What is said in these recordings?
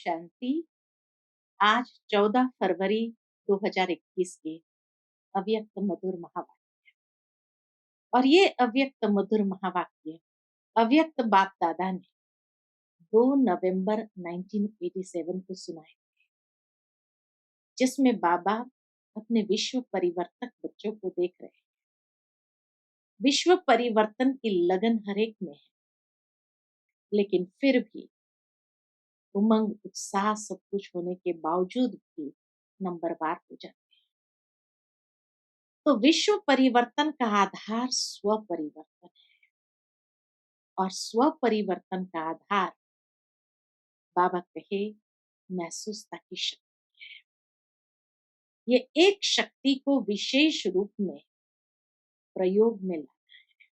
शांति। आज 14 फरवरी 2021 के अव्यक्त मधुर महावाक्य। और ये अव्यक्त मधुर महावाक्य अव्यक्त बाप दादा ने 2 नवंबर 1987 को सुनाए, जिसमें बाबा अपने विश्व परिवर्तक बच्चों को देख रहे हैं। विश्व परिवर्तन की लगन हर एक में है, लेकिन फिर भी उमंग उत्साह सब कुछ होने के बावजूद भी नंबरवार हो जाते हैं। तो विश्व परिवर्तन का आधार स्व परिवर्तन है, और स्व परिवर्तन का आधार बाबा कहे महसूसता की शक्ति है। ये एक शक्ति को विशेष रूप में प्रयोग में लाना है।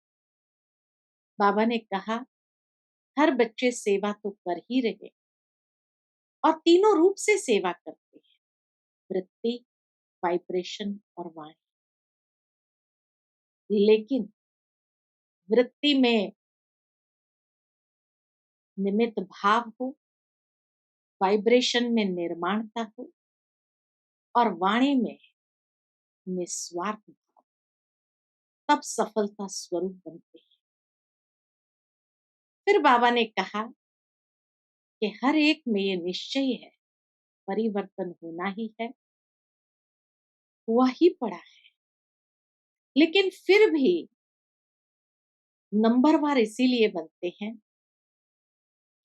बाबा ने कहा हर बच्चे सेवा तो कर ही रहे, और तीनों रूप से सेवा करते हैं, वृत्ति, वाइब्रेशन और वाणी। लेकिन वृत्ति में निमित्त भाव हो, वाइब्रेशन में निर्माणता हो, और वाणी में निस्वार्थ भाव, तब सफलता स्वरूप बनते हैं। फिर बाबा ने कहा कि हर एक में ये निश्चय है, परिवर्तन होना ही है, हुआ ही पड़ा है। लेकिन फिर भी नंबरवार इसीलिए बनते हैं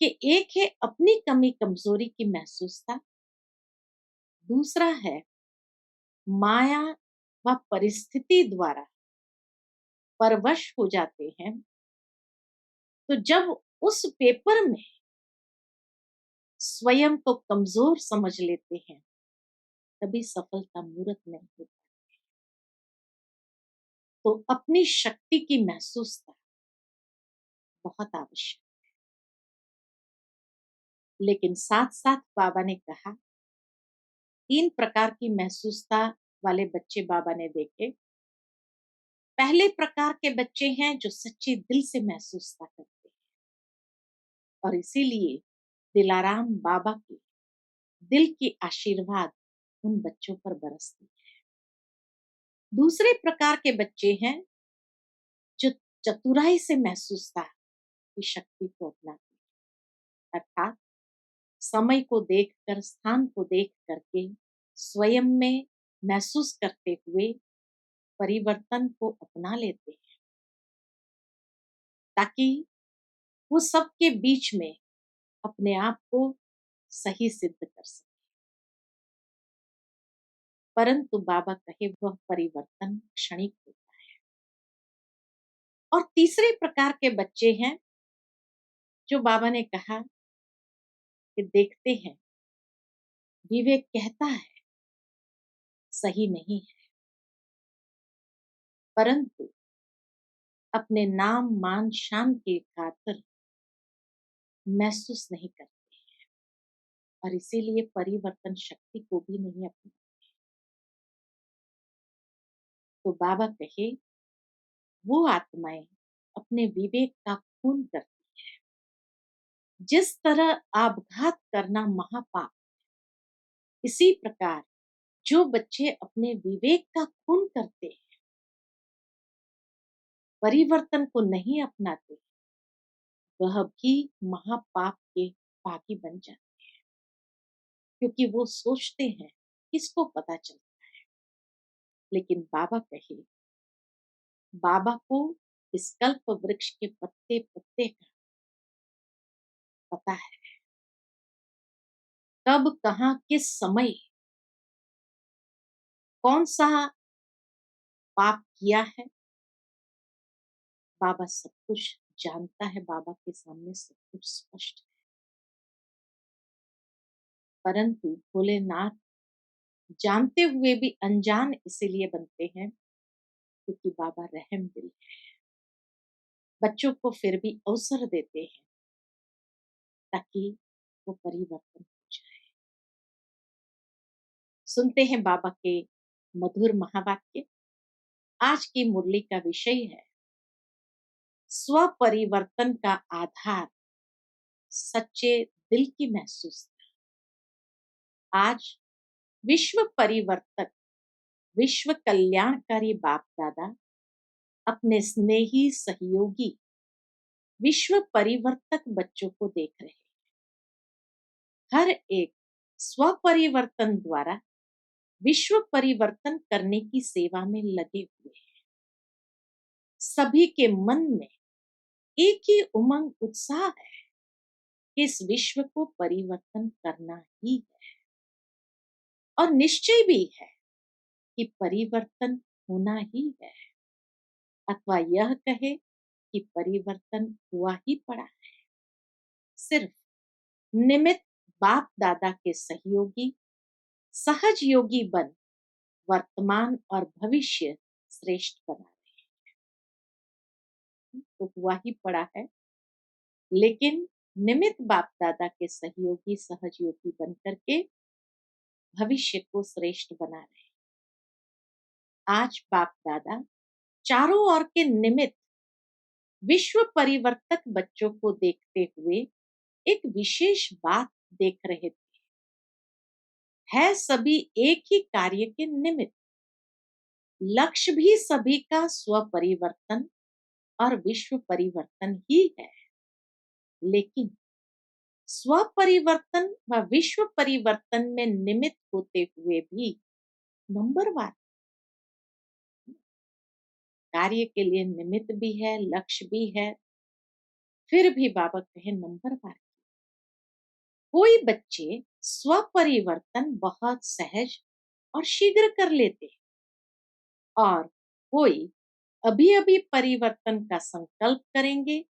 कि एक है अपनी कमी कमजोरी की महसूसता, दूसरा है माया व परिस्थिति द्वारा परवश हो जाते हैं। तो जब उस पेपर में स्वयं को कमजोर समझ लेते हैं, तभी सफलता मूर्त नहीं होती। तो अपनी शक्ति की महसूसता बहुत आवश्यक है। लेकिन साथ साथ बाबा ने कहा 3 प्रकार की महसूसता वाले बच्चे बाबा ने देखे। पहले प्रकार के बच्चे हैं जो सच्चे दिल से महसूसता करते हैं, और इसीलिए दिलाराम बाबा के दिल की आशीर्वाद उन बच्चों पर बरसती है। दूसरे प्रकार के बच्चे हैं जो चतुराई से महसूसता की शक्ति को अपनाते हैं, अर्थात समय को देखकर, स्थान को देख करके स्वयं में महसूस करते हुए परिवर्तन को अपना लेते हैं, ताकि वो सबके बीच में अपने आप को सही सिद्ध कर सके। परंतु बाबा कहे वह परिवर्तन क्षणिक होता है। और तीसरे प्रकार के बच्चे हैं जो बाबा ने कहा कि देखते हैं, विवेक कहता है सही नहीं है, परंतु अपने नाम मान शान के खातिर महसूस नहीं करते हैं, और इसीलिए परिवर्तन शक्ति को भी नहीं अपनाते। तो बाबा कहे वो आत्माएं अपने विवेक का खून करती है। जिस तरह आपघात करना महापाप, इसी प्रकार जो बच्चे अपने विवेक का खून करते हैं, परिवर्तन को नहीं अपनाते, वह भी महापाप के भागी बन जाते हैं। क्योंकि वो सोचते हैं किसको पता चलता है। लेकिन बाबा कहे बाबा को इस कल्प वृक्ष के पत्ते पत्ते का पता है, कब कहाँ किस समय कौन सा पाप किया है। बाबा सब कुछ जानता है, बाबा के सामने सब कुछ स्पष्ट है। परंतु भोलेनाथ जानते हुए भी अनजान इसीलिए बनते हैं क्योंकि बाबा रहम दिल है। बच्चों को फिर भी अवसर देते हैं ताकि वो परिवर्तन हो जाए। सुनते हैं बाबा के मधुर महावाक्य। आज की मुरली का विषय है स्व परिवर्तन का आधार सच्चे दिल की महसूसता। आज विश्व परिवर्तक, विश्व कल्याणकारी बाप दादा अपने स्नेही सहयोगी विश्व परिवर्तक बच्चों को देख रहे हैं। हर एक स्वपरिवर्तन द्वारा विश्व परिवर्तन करने की सेवा में लगे हुए हैं। सभी के मन में एक ही उमंग उत्साह है कि इस विश्व को परिवर्तन करना ही है, और निश्चय भी है कि परिवर्तन होना ही है, अथवा यह कहे कि परिवर्तन हुआ ही पड़ा है। सिर्फ निमित्त बाप दादा के सहयोगी सहज योगी बन वर्तमान और भविष्य श्रेष्ठ बना रहे हैं। तो हुआ ही पड़ा है, लेकिन निमित्त बाप दादा के सहयोगी सहज योगी बन करके भविष्य को श्रेष्ठ बना रहे हैं। आज बाप दादा चारों ओर के निमित्त विश्व परिवर्तक बच्चों को देखते हुए एक विशेष बात देख रहे थे। है सभी एक ही कार्य के निमित्त, लक्ष्य भी सभी का स्व परिवर्तन और विश्व परिवर्तन ही है। लेकिन स्व परिवर्तन व विश्व परिवर्तन में निमित्त होते हुए भी नंबरवार कार्य के लिए निमित्त भी है, लक्ष्य भी है, फिर भी बाबा कहे नंबरवार। कोई बच्चे स्व परिवर्तन बहुत सहज और शीघ्र कर लेते हैं, और कोई अभी अभी परिवर्तन का संकल्प करेंगे,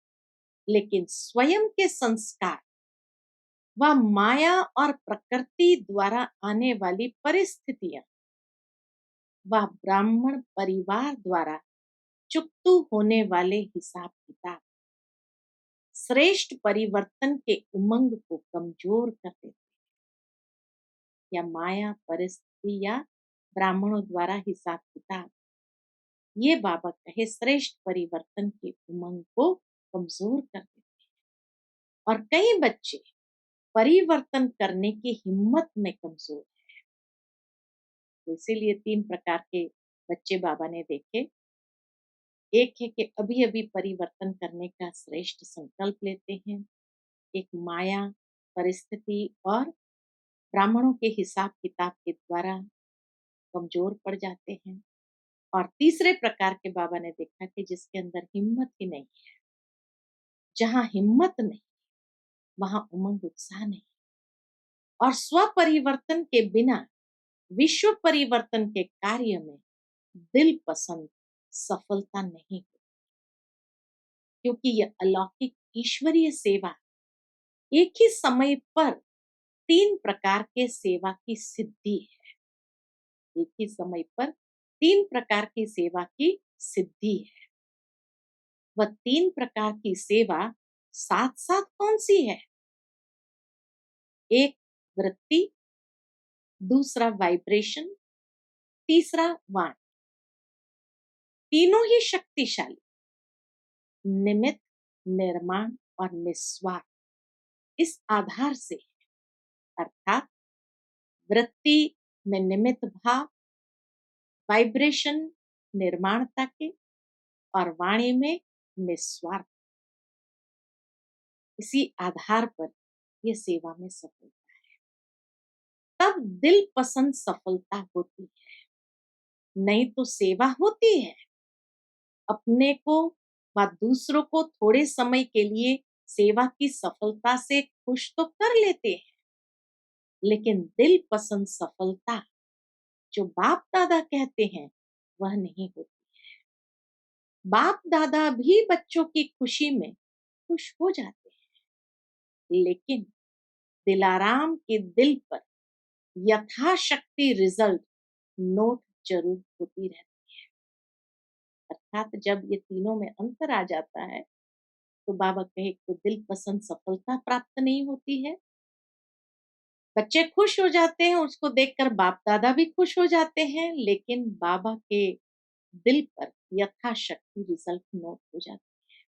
लेकिन स्वयं के संस्कार व माया और प्रकृति द्वारा आने वाली परिस्थितियां व ब्राह्मण परिवार द्वारा चुकतू होने वाले हिसाब किताब श्रेष्ठ परिवर्तन के उमंग को कमजोर कर देते हैं। या माया, परिस्थिति या ब्राह्मणों द्वारा हिसाब किताब, ये बाबा कहे श्रेष्ठ परिवर्तन के उमंग को कमजोर कर देते हैं। और कई बच्चे परिवर्तन करने की हिम्मत में कमजोर है। तो इसीलिए 3 प्रकार के बच्चे बाबा ने देखे। एक है कि अभी अभी परिवर्तन करने का श्रेष्ठ संकल्प लेते हैं, एक माया, परिस्थिति और ब्राह्मणों के हिसाब किताब के द्वारा कमजोर पड़ जाते हैं, और तीसरे प्रकार के बाबा ने देखा कि जिसके अंदर हिम्मत ही नहीं है। जहां हिम्मत नहीं, वहां उमंग उत्साह नहीं, और स्व परिवर्तन के बिना विश्व परिवर्तन के कार्य में दिल पसंद सफलता नहीं होती, क्योंकि यह अलौकिक ईश्वरीय सेवा एक ही समय पर 3 प्रकार के सेवा की सिद्धि है। एक ही समय पर 3 प्रकार की सेवा की सिद्धि है। वह 3 प्रकार की सेवा साथ साथ कौन सी है? एक वृत्ति, दूसरा वाइब्रेशन, तीसरा वाणी। तीनों ही शक्तिशाली, निमित्त, निर्माण और निस्वार्थ इस आधार से है। अर्थात वृत्ति में निमित्त भाव, वाइब्रेशन निर्माणता के, और वाणी में निस्वार्थ। इसी आधार पर यह सेवा में सफलता है। तब दिल पसंद सफलता होती है, नहीं तो सेवा होती है, अपने को व दूसरों को थोड़े समय के लिए सेवा की सफलता से खुश तो कर लेते हैं, लेकिन दिल पसंद सफलता जो बाप दादा कहते हैं वह नहीं होती। बाप दादा भी बच्चों की खुशी में खुश हो जाते हैं, लेकिन दिलाराम के दिल पर यथाशक्ति रिजल्ट नोट जरूर होती रहती है। अर्थात जब ये तीनों में अंतर आ जाता है, तो बाबा कहे तो दिल पसंद सफलता प्राप्त नहीं होती है। बच्चे खुश हो जाते हैं, उसको देखकर बाप दादा भी खुश हो जाते हैं, लेकिन बाबा के दिल पर यथाशक्ति रिजल्ट नोट हो जाते हैं।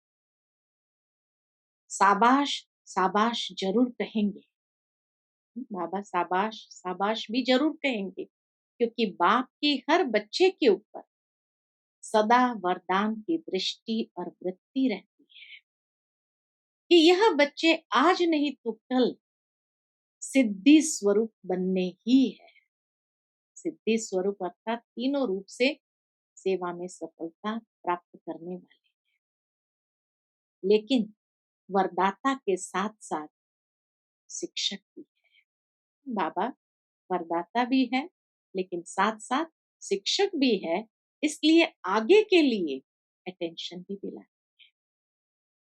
शाबाश शाबाश जरूर कहेंगे, बाबा शाबाश शाबाश भी जरूर कहेंगे, क्योंकि बाप की हर बच्चे के ऊपर सदा वरदान की दृष्टि और वृत्ति रहती है कि यह बच्चे आज नहीं तो कल सिद्धि स्वरूप बनने ही है। सिद्धि स्वरूप अर्थात तीनों रूप से सेवा में सफलता प्राप्त करने वाले, लेकिन वरदाता के साथ साथ शिक्षक भी है। बाबा वरदाता भी है, लेकिन साथ साथ शिक्षक भी है, इसलिए आगे के लिए अटेंशन भी दिला।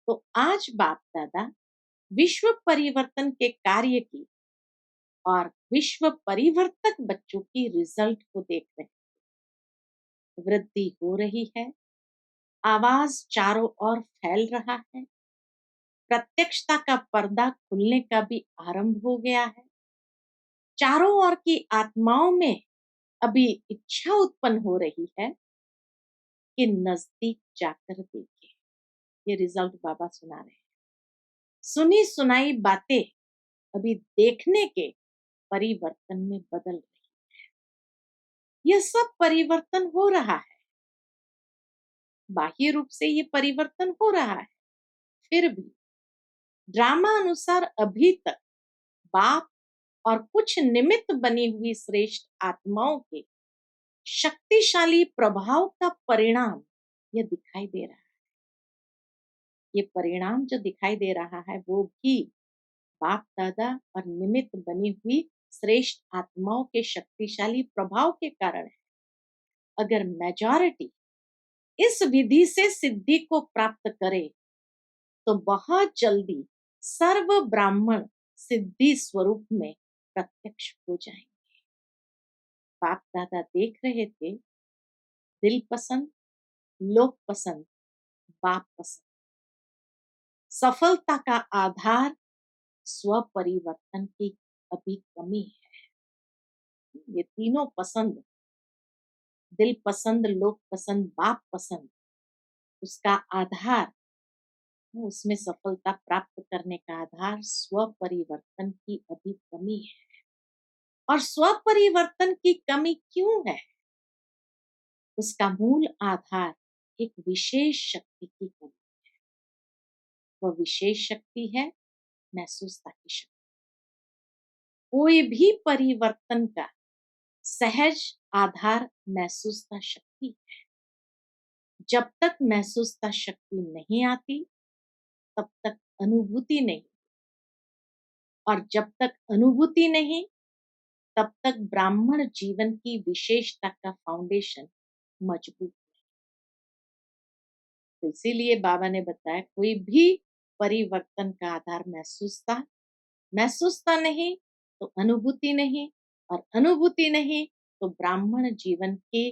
तो आज बाप दादा विश्व परिवर्तन के कार्य की और विश्व परिवर्तक बच्चों की रिजल्ट को देख रहे हैं। वृद्धि हो रही है, आवाज चारों ओर फैल रहा है, प्रत्यक्षता का पर्दा खुलने का भी आरंभ हो गया है। चारों ओर की आत्माओं में अभी इच्छा उत्पन्न हो रही है कि नजदीक जाकर देखे। ये रिजल्ट बाबा सुना रहे हैं। सुनी सुनाई बातें अभी देखने के परिवर्तन में बदल रही। यह सब परिवर्तन हो रहा है, बाह्य रूप से ये परिवर्तन हो रहा है, फिर भी ड्रामा अनुसार अभी तक बाप और कुछ निमित्त बनी हुई श्रेष्ठ आत्माओं के शक्तिशाली प्रभाव का परिणाम यह दिखाई दे रहा है। ये परिणाम जो दिखाई दे रहा है वो भी बाप दादा और निमित्त बनी हुई श्रेष्ठ आत्माओं के शक्तिशाली प्रभाव के कारण है। अगर मेजॉरिटी इस विधि से सिद्धि को प्राप्त करे तो बहुत जल्दी सर्व ब्राह्मण सिद्धि स्वरूप में प्रत्यक्ष हो जाएंगे। बाप दादा देख रहे थे दिल पसंद, लोक पसंद, बाप पसंद। सफलता का आधार स्व परिवर्तन की अभी कमी है। ये तीनों पसंद, दिल पसंद, लोक पसंद, बाप पसंद, उसका आधार, उसमें सफलता प्राप्त करने का आधार स्व परिवर्तन की अभी कमी है। और स्व परिवर्तन की कमी क्यों है? उसका मूल आधार एक विशेष शक्ति की कमी है। वह विशेष शक्ति है महसूसता की शक्ति। कोई भी परिवर्तन का सहज आधार महसूसता शक्ति है। जब तक महसूसता शक्ति नहीं आती तब तक अनुभूति नहीं, और जब तक अनुभूति नहीं तब तक ब्राह्मण जीवन की विशेषता का फाउंडेशन मजबूत है। तो इसीलिए बाबा ने बताया कोई भी परिवर्तन का आधार महसूसता, महसूसता नहीं तो अनुभूति नहीं, और अनुभूति नहीं तो ब्राह्मण जीवन की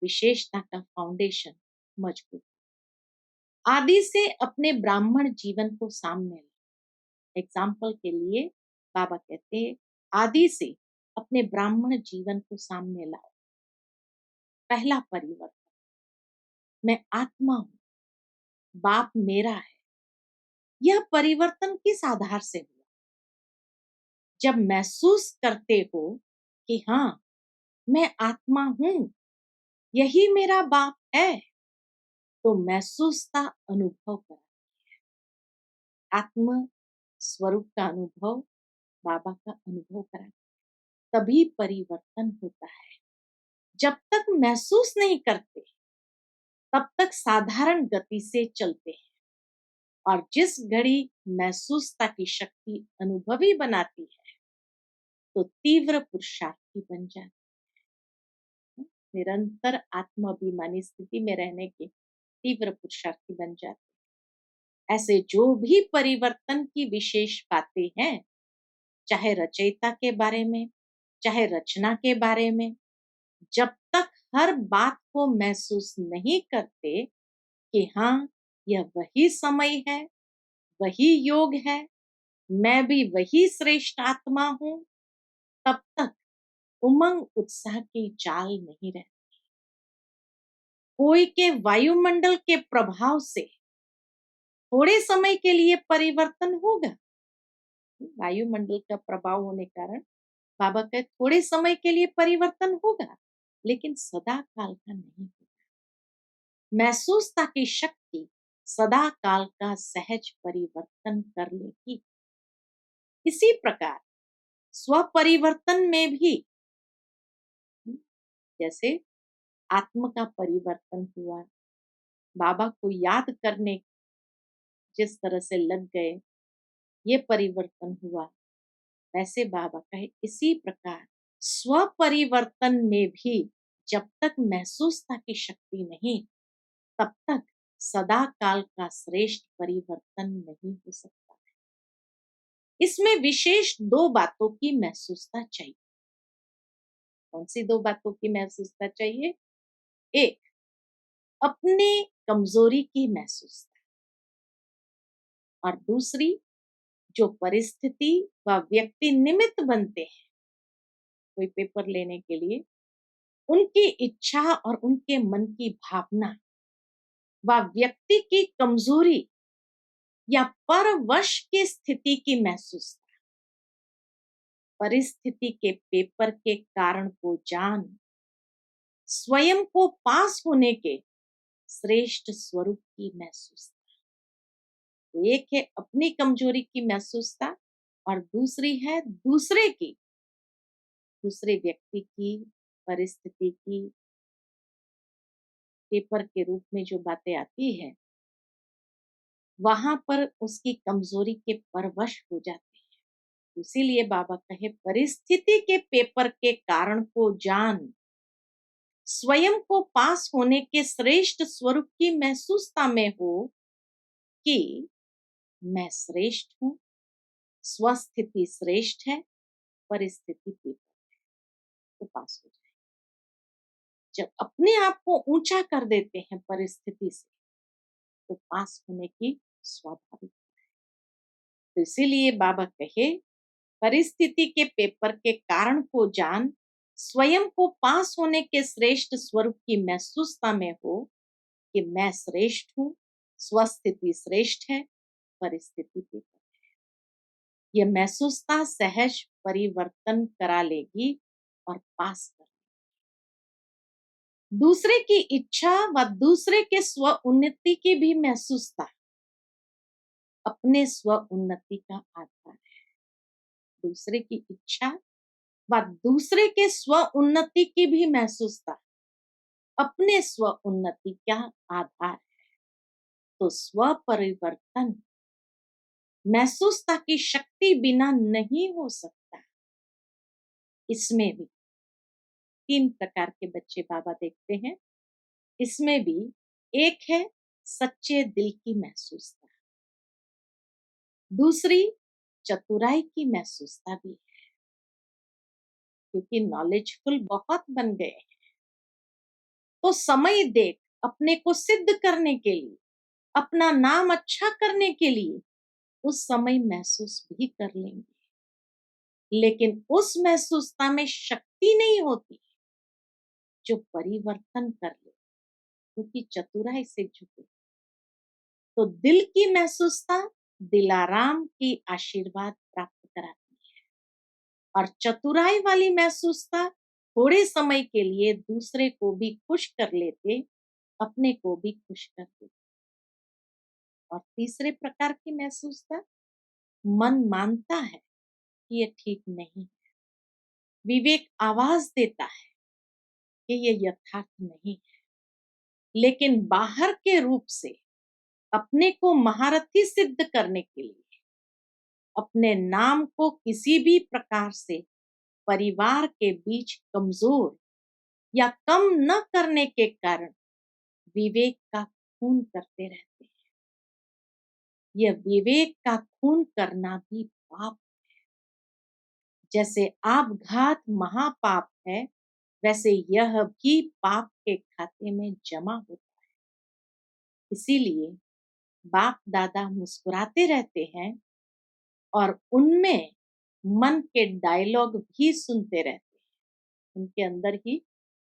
विशेषता का फाउंडेशन मजबूत। आदि से अपने ब्राह्मण जीवन को सामने ला। एग्जाम्पल के लिए बाबा कहते हैं आदि से अपने ब्राह्मण जीवन को सामने लाओ। पहला परिवर्तन, मैं आत्मा हूं, बाप मेरा है। यह परिवर्तन किस आधार से हुआ? जब महसूस करते हो कि हाँ मैं आत्मा हूं, यही मेरा बाप है, तो महसूसता अनुभव करा। आत्म स्वरूप का अनुभव, बाबा का अनुभव करा, तभी परिवर्तन होता है। जब तक महसूस नहीं करते तब तक साधारण गति से चलते हैं, और जिस घड़ी महसूसता की शक्ति अनुभवी बनाती है तो तीव्र पुरुषार्थी बन जाती है। निरंतर आत्माभिमानी स्थिति में रहने के तीव्र पुरुषार्थी बन जाते हैं। ऐसे जो भी परिवर्तन की विशेष बातें हैं, चाहे रचयिता के बारे में, चाहे रचना के बारे में, जब तक हर बात को महसूस नहीं करते कि हाँ यह वही समय है, वही योग है, मैं भी वही श्रेष्ठ आत्मा हूं, तब तक उमंग उत्साह की चाल नहीं रहती। कोई के वायुमंडल के प्रभाव से थोड़े समय के लिए परिवर्तन होगा, वायुमंडल का प्रभाव होने कारण बाबा कहे थोड़े समय के लिए परिवर्तन होगा, लेकिन सदा काल का नहीं होगा। महसूसता की शक्ति सदा काल का सहज परिवर्तन कर लेगी। इसी प्रकार स्वपरिवर्तन में भी जैसे आत्म का परिवर्तन हुआ, बाबा को याद करने जिस तरह से लग गए, ये परिवर्तन हुआ, वैसे बाबा कहे इसी प्रकार स्व परिवर्तन में भी जब तक महसूसता की शक्ति नहीं, तब तक सदा काल का श्रेष्ठ परिवर्तन नहीं हो सकता है। इसमें विशेष दो बातों की महसूसता चाहिए। कौन सी दो बातों की महसूसता चाहिए? एक, अपने कमजोरी की महसूसता, और दूसरी, जो परिस्थिति व व्यक्ति निमित्त बनते हैं कोई पेपर लेने के लिए, उनकी इच्छा और उनके मन की भावना व व्यक्ति की कमजोरी या परवश की स्थिति की महसूसता। परिस्थिति के पेपर के कारण को जान स्वयं को पास होने के श्रेष्ठ स्वरूप की महसूसता। तो एक है अपनी कमजोरी की महसूसता, और दूसरी है दूसरे की, दूसरे व्यक्ति की, परिस्थिति की, पेपर के रूप में जो बातें आती है, वहां पर उसकी कमजोरी के परवश हो जाते हैं। इसीलिए बाबा कहे परिस्थिति के पेपर के कारण को जान स्वयं को पास होने के श्रेष्ठ स्वरूप की महसूसता में हो कि मैं श्रेष्ठ हूं, स्वस्थिति श्रेष्ठ है, परिस्थिति पेपर है, तो पास हो जाए। जब अपने आप को ऊंचा कर देते हैं परिस्थिति से, तो पास होने की स्वाभाविक। तो इसीलिए बाबा कहे परिस्थिति के पेपर के कारण को जान स्वयं को पास होने के श्रेष्ठ स्वरूप की महसूसता में हो कि मैं श्रेष्ठ हूं, स्वस्थिति श्रेष्ठ है, परिस्थिति पेपर है। यह महसूसता सहज परिवर्तन करा लेगी और पास कर। दूसरे की इच्छा व दूसरे के स्व उन्नति की भी महसूसता अपने स्व उन्नति का आधार है। दूसरे की इच्छा व दूसरे के स्व उन्नति की भी महसूसता अपने स्व उन्नति का आधार है। तो स्व परिवर्तन महसूसता की शक्ति बिना नहीं हो सकता। इसमें भी तीन प्रकार के बच्चे बाबा देखते हैं। इसमें भी एक है सच्चे दिल की महसूसता, दूसरी चतुराई की महसूसता भी है, क्योंकि नॉलेजफुल बहुत बन गए हैं, तो समय देख अपने को सिद्ध करने के लिए, अपना नाम अच्छा करने के लिए उस समय महसूस भी कर लेंगे, लेकिन उस महसूसता में शक्ति नहीं होती जो परिवर्तन कर ले, क्योंकि चतुराई से झुके। तो दिल की महसूसता दिलाराम की आशीर्वाद प्राप्त कराती है, और चतुराई वाली महसूसता थोड़े समय के लिए दूसरे को भी खुश कर लेते, अपने को भी खुश कर देते। और तीसरे प्रकार की महसूसता मन मानता है कि ये ठीक नहीं है, विवेक आवाज देता है कि ये यथार्थ नहीं है, लेकिन बाहर के रूप से अपने को महारथी सिद्ध करने के लिए, अपने नाम को किसी भी प्रकार से परिवार के बीच कमजोर या कम न करने के कारण विवेक का खून करते रहते हैं। यह विवेक का खून करना भी पाप है। जैसे आपघात महापाप है, वैसे यह भी पाप के खाते में जमा होता है। इसीलिए बाप दादा मुस्कुराते रहते हैं और उनमें मन के डायलॉग भी सुनते रहते हैं, उनके अंदर ही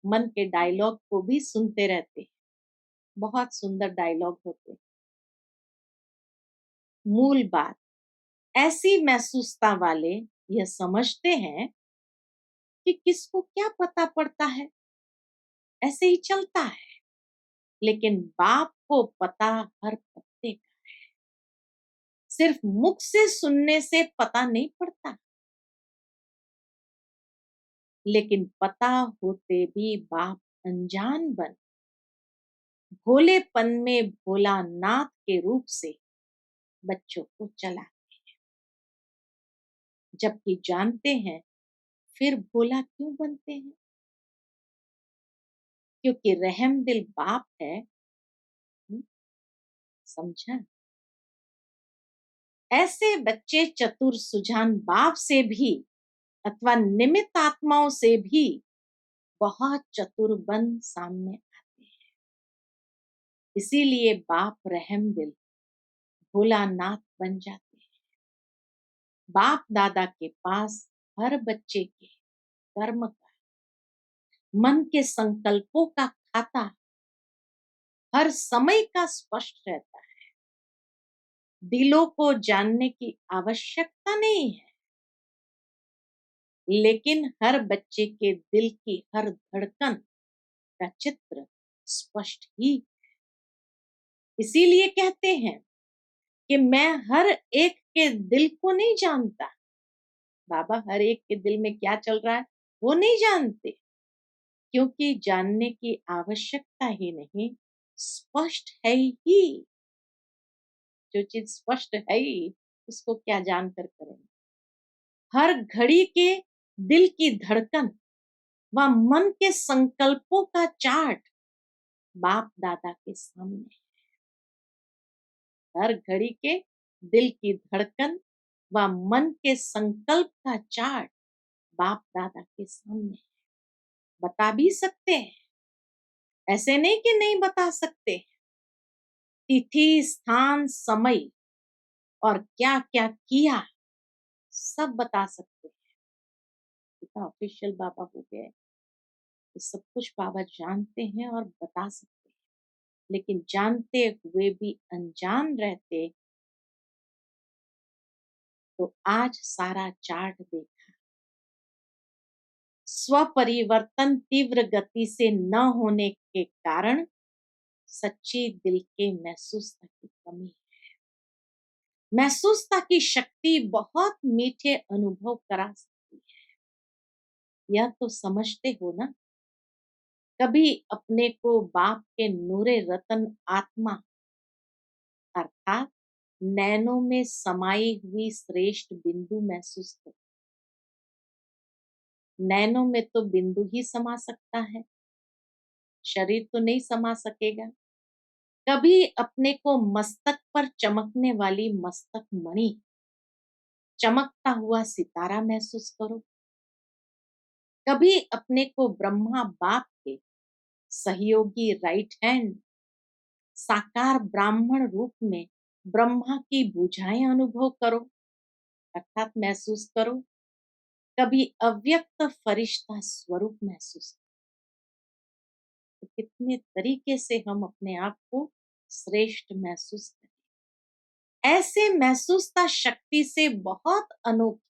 मन के डायलॉग को भी सुनते रहते हैं। बहुत सुंदर डायलॉग होते हैं। मूल बात ऐसी महसूसता वाले यह समझते हैं कि किसको क्या पता पड़ता है, ऐसे ही चलता है। लेकिन बाप को पता हर पत्ते का, सिर्फ मुख से सुनने से पता नहीं पड़ता, लेकिन पता होते भी बाप अनजान बन भोलेपन में भोलानाथ के रूप से बच्चों को चला, जबकि जानते हैं फिर भोला क्यों बनते हैं, क्योंकि रहम दिल बाप है। समझा? ऐसे बच्चे चतुर सुजान बाप से भी अथवा निमित्त आत्माओं से भी बहुत चतुर बन सामने आते हैं। इसीलिए बाप रहम दिल भोलानाथ बन जाते हैं। बाप दादा के पास हर बच्चे के कर्म का, मन के संकल्पों का खाता हर समय का स्पष्ट रहता है। दिलों को जानने की आवश्यकता नहीं है, लेकिन हर बच्चे के दिल की हर धड़कन का चित्र स्पष्ट ही। इसीलिए कहते हैं कि मैं हर एक के दिल को नहीं जानता। बाबा हर एक के दिल में क्या चल रहा है वो नहीं जानते, क्योंकि जानने की आवश्यकता ही नहीं, स्पष्ट है ही। जो चीज स्पष्ट है ही उसको क्या जानकर करेंगे। हर घड़ी के दिल की धड़कन व मन के संकल्पों का चार्ट बाप दादा के सामने। हर घड़ी के दिल की धड़कन व मन के संकल्प का चार्ट बाप दादा के सामने। बता भी सकते हैं, ऐसे नहीं कि नहीं बता सकते। तिथि स्थान समय और क्या क्या किया सब बता सकते हैं। इतना ऑफिशियल बाबा हो गए, ये सब कुछ बाबा जानते हैं और बता सकते हैं। लेकिन जानते हुए भी अनजान रहते तो आज सारा चार्ट देखा। स्वपरिवर्तन तीव्र गति से न होने के कारण सच्ची दिल के महसूसता की कमी है। महसूसता की शक्ति बहुत मीठे अनुभव करा सकती है। यह तो समझते हो ना। कभी अपने को बाप के नूरे रतन आत्मा अर्थात नैनों में समाई हुई श्रेष्ठ बिंदु महसूस करो। नैनों में तो बिंदु ही समा सकता है, शरीर तो नहीं समा सकेगा। कभी अपने को मस्तक पर चमकने वाली मस्तक मणि, चमकता हुआ सितारा महसूस करो। कभी अपने को ब्रह्मा बाप के सहयोगी राइट हैंड, साकार ब्राह्मण रूप में ब्रह्मा की बुझाएं अनुभव करो, अर्थात महसूस करो। कभी अव्यक्त फरिश्ता स्वरूप महसूस करो। तो कितने तरीके से हम अपने आप को श्रेष्ठ महसूस करें। ऐसे महसूसता शक्ति से बहुत अनोखी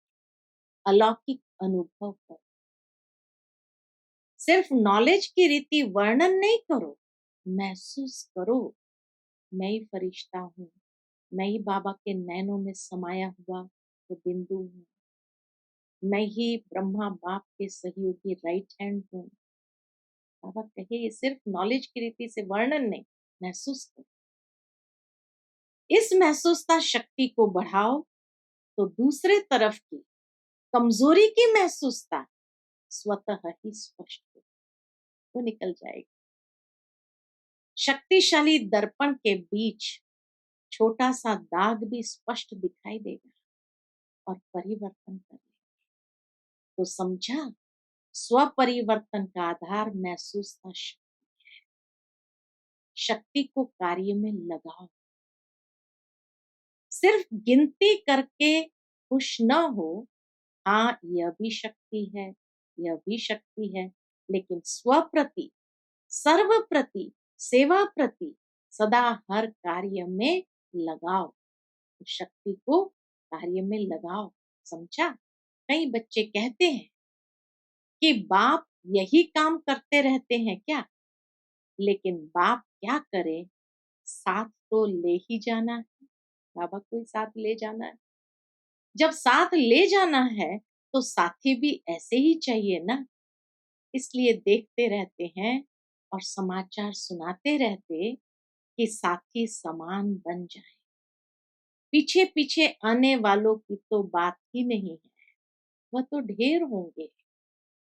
अलौकिक अनुभव करो। सिर्फ नॉलेज की रीति वर्णन नहीं करो, महसूस करो। मैं ही फरिश्ता हूँ, मैं ही बाबा के नैनों में समाया हुआ वो बिंदु हूँ, मैं ही ब्रह्मा बाप के सहयोगी राइट हैंड हूँ। बाबा कहे ये सिर्फ नॉलेज की रीति से वर्णन नहीं, महसूस करो। इस महसूसता शक्ति को बढ़ाओ तो दूसरे तरफ की कमजोरी की महसूसता स्वतः ही स्पष्ट हो तो निकल जाएगी। शक्तिशाली दर्पण के बीच छोटा सा दाग भी स्पष्ट दिखाई देगा और परिवर्तन करेगा। तो समझा, स्वपरिवर्तन का आधार महसूसता शक्ति है। शक्ति को कार्य में लगाओ। सिर्फ गिनती करके खुश न हो, हाँ यह भी शक्ति है, यह भी शक्ति है, लेकिन स्वप्रति, सर्व प्रति, सेवा प्रति सदा हर कार्य में लगाओ। शक्ति को कार्य में लगाओ। समझा? कई बच्चे कहते हैं कि बाप यही काम करते रहते हैं क्या? लेकिन बाप क्या करे, साथ तो ले ही जाना है। बाबा को ही साथ ले जाना है। जब साथ ले जाना है तो साथी भी ऐसे ही चाहिए ना। इसलिए देखते रहते हैं और समाचार सुनाते रहते कि साथी समान बन जाए। पीछे पीछे आने वालों की तो बात ही नहीं है, वह तो ढेर होंगे,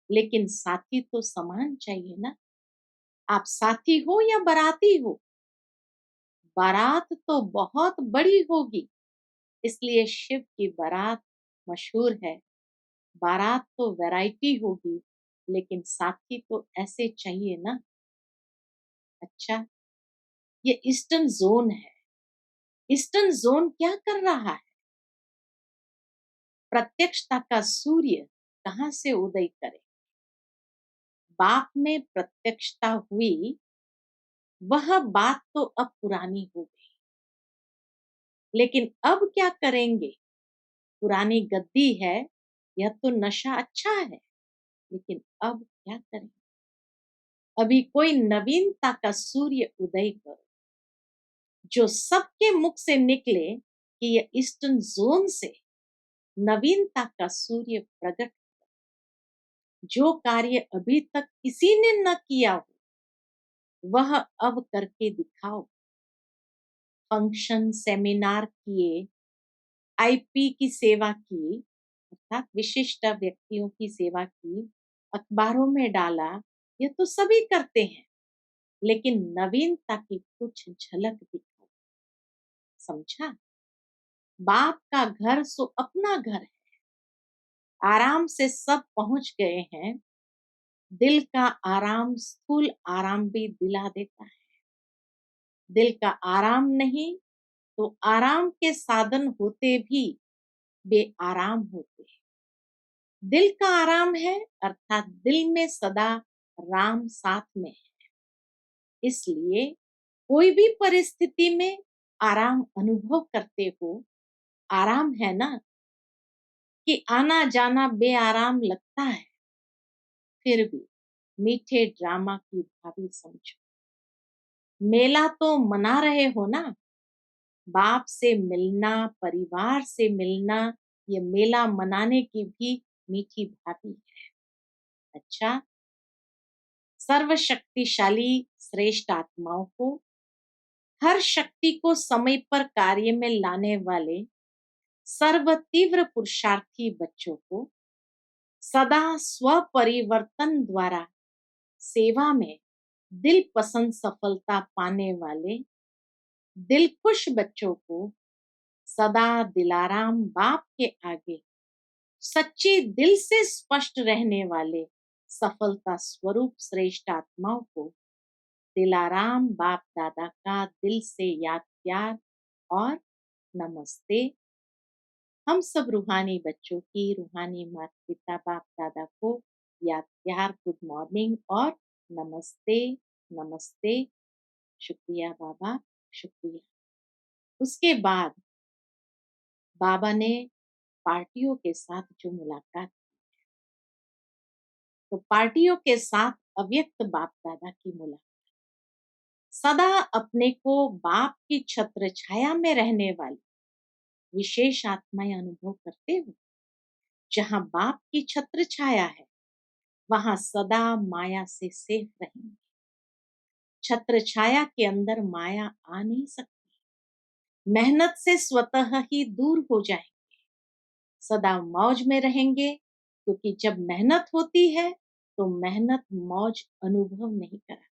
लेकिन साथी तो समान चाहिए ना। आप साथी हो या बाराती हो, बारात तो बहुत बड़ी होगी। इसलिए शिव की बारात मशहूर है। बारात तो वैरायटी होगी, लेकिन साथी तो ऐसे चाहिए ना। अच्छा, ये ईस्टर्न जोन है। ईस्टर्न जोन क्या कर रहा है? प्रत्यक्षता का सूर्य कहाँ से उदय करे? बाप में प्रत्यक्षता हुई, वह बात तो अब पुरानी हो गई। लेकिन अब क्या करेंगे? पुरानी गद्दी है, यह तो नशा अच्छा है, लेकिन अब क्या करें? अभी कोई नवीनता का सूर्य उदय करो, जो सबके मुख से निकले कि यह ईस्टर्न जोन से नवीनता का सूर्य प्रकट। जो कार्य अभी तक किसी ने न किया हो, वह अब करके दिखाओ। फंक्शन सेमिनार किए, आईपी की सेवा की, अर्थात विशिष्ट व्यक्तियों की सेवा की, अखबारों में डाला, ये तो सभी करते हैं। लेकिन नवीनता की कुछ झलक दिखाओ। समझा? बाप का घर सो अपना घर है। आराम से सब पहुंच गए हैं। दिल का आराम स्थूल आराम भी दिला देता है। दिल का आराम नहीं तो आराम के साधन होते भी बेआराम होते हैं। दिल का आराम है, अर्थात दिल में सदा राम साथ में है। इसलिए कोई भी परिस्थिति में आराम अनुभव करते हो। आराम है ना, कि आना जाना बेआराम लगता है, फिर भी मीठे ड्रामा की भाभी समझो। मेला तो मना रहे हो ना। बाप से मिलना, परिवार से मिलना, ये मेला मनाने की भी मीठी भाभी है। अच्छा, सर्वशक्तिशाली श्रेष्ठ आत्माओं को, हर शक्ति को समय पर कार्य में लाने वाले सर्व तीव्र पुरुषार्थी बच्चों को, सदा स्व परिवर्तन द्वारा सेवा में दिल पसंद सफलता पाने वाले दिल खुश बच्चों को, सदा दिलाराम बाप के आगे सच्चे दिल से स्पष्ट रहने वाले सफलता स्वरूप श्रेष्ठ आत्माओं को दिलाराम बाप दादा का दिल से याद प्यार और नमस्ते। हम सब रूहानी बच्चों की रूहानी माता पिता बाप दादा को याद प्यार गुड मॉर्निंग और नमस्ते। नमस्ते। शुक्रिया बाबा, शुक्रिया। उसके बाद बाबा ने पार्टियों के साथ जो मुलाकात, तो पार्टियों के साथ अव्यक्त बाप दादा की मुलाकात, सदा अपने को बाप की छत्र छाया में रहने वाली विशेष आत्माएं अनुभव करते हो। जहां बाप की छत्र छाया है, वहां सदा माया से सेफ रहेंगे। छत्र छाया के अंदर माया आ नहीं सकती। मेहनत से स्वतः ही दूर हो जाएंगे। सदा मौज में रहेंगे, क्योंकि जब मेहनत होती है तो मेहनत मौज अनुभव नहीं करा।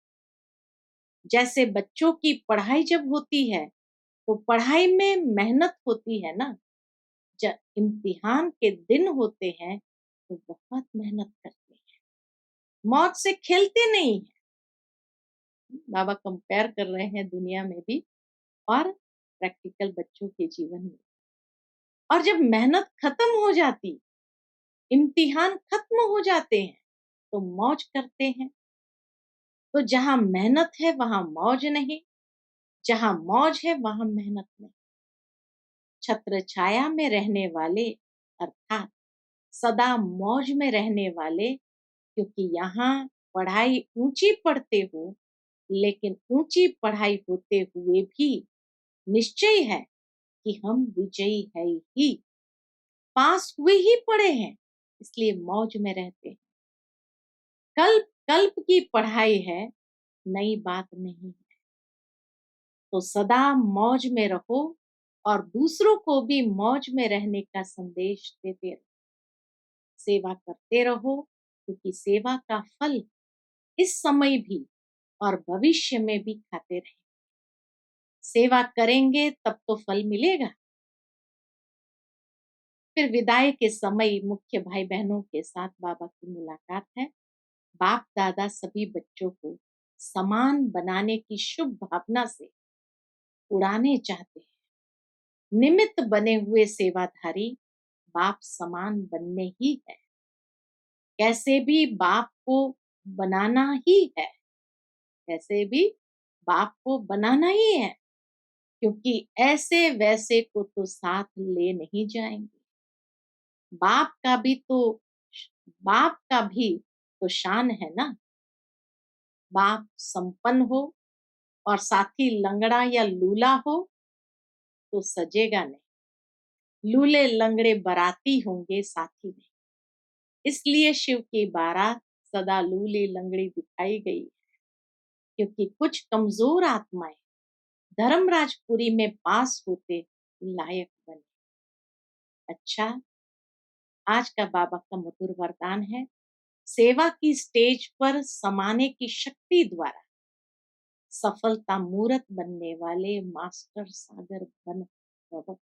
जैसे बच्चों की पढ़ाई जब होती है तो पढ़ाई में मेहनत होती है ना। जब इम्तिहान के दिन होते हैं तो बहुत मेहनत करते हैं, मौत से खेलते नहीं हैं। बाबा कंपेयर कर रहे हैं दुनिया में भी और प्रैक्टिकल बच्चों के जीवन में। और जब मेहनत खत्म हो जाती, इम्तिहान खत्म हो जाते हैं, तो मौज करते हैं। तो जहां मेहनत है वहां मौज नहीं, जहां मौज है वहां मेहनत नहीं। छत्र छाया में रहने वाले अर्थात सदा मौज में रहने वाले, क्योंकि यहाँ पढ़ाई ऊंची पढ़ते हो, लेकिन ऊंची पढ़ाई होते हुए भी निश्चय है कि हम विजयी है ही, पास हुए ही पड़े हैं, इसलिए मौज में रहते हैं। कल्प कल्प की पढ़ाई है, नई बात नहीं है। तो सदा मौज में रहो और दूसरों को भी मौज में रहने का संदेश देते रहो। सेवा करते रहो, क्योंकि सेवा का फल इस समय भी और भविष्य में भी खाते रहे। सेवा करेंगे तब तो फल मिलेगा। फिर विदाई के समय मुख्य भाई बहनों के साथ बाबा की मुलाकात है। बाप दादा सभी बच्चों को समान बनाने की शुभ भावना से उड़ाने चाहते हैं। निमित्त बने हुए सेवाधारी बाप समान बनने ही है। कैसे भी बाप को बनाना ही है, कैसे भी बाप को बनाना ही है, क्योंकि ऐसे वैसे को तो साथ ले नहीं जाएंगे। बाप का भी तो बाप का भी तो शान है ना। बाप संपन्न हो और साथी लंगड़ा या लूला हो तो सजेगा नहीं। लूले लंगड़े बराती होंगे, साथी नहीं। इसलिए शिव की बारात सदा लूले लंगड़ी दिखाई गई, क्योंकि कुछ कमजोर आत्माएं धर्मराजपुरी में पास होते लायक बने। अच्छा, आज का बाबा का मधुर वरदान है, सेवा की स्टेज पर समाने की शक्ति द्वारा सफलता मूर्त बनने वाले मास्टर सागर बन भव।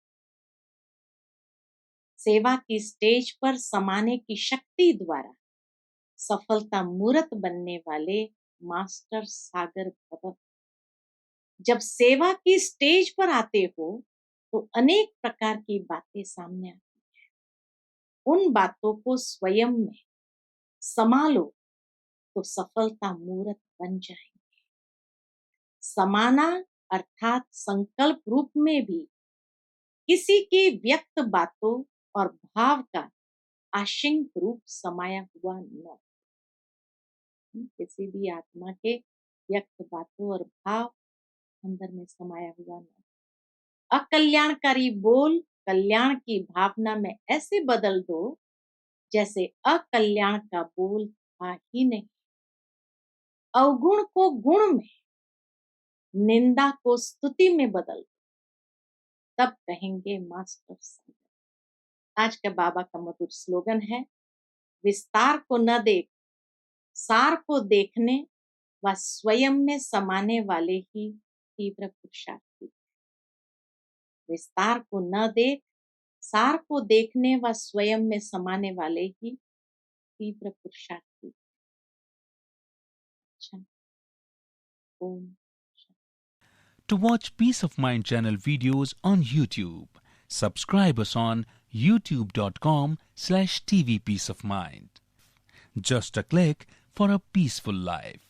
सेवा की स्टेज पर समाने की शक्ति द्वारा सफलता मूर्त बनने वाले मास्टर सागर भव। जब सेवा की स्टेज पर आते हो तो अनेक प्रकार की बातें सामने आती हैं। उन बातों को स्वयं में संभालो तो सफलता मूर्त बन जाएंगे। समाना अर्थात संकल्प रूप में भी किसी की व्यक्त बातों और भाव का आशंक रूप समाया हुआ न। किसी भी आत्मा के व्यक्त बातों और भाव अंदर में समाया हुआ न। अकल्याणकारी बोल कल्याण की भावना में ऐसे बदल दो जैसे अकल्याण का बोल था ही नहीं। अवगुण को गुण में, निंदा को स्तुति में बदल दो, तब कहेंगे मास्टर सागर। आज का बाबा का मधुर स्लोगन है, विस्तार को न देख, सार को देखने व स्वयं में समाने वाले ही तीव्र पुरुषार्थी। विस्तार को न देख, सार को देखने व स्वयं में समाने वाले ही तीव्र पुरुषार्थी। अच्छा, ओम। To watch Peace of Mind channel videos on YouTube, subscribe us on youtube.com/tvpeaceofmind. Just a click for a peaceful life.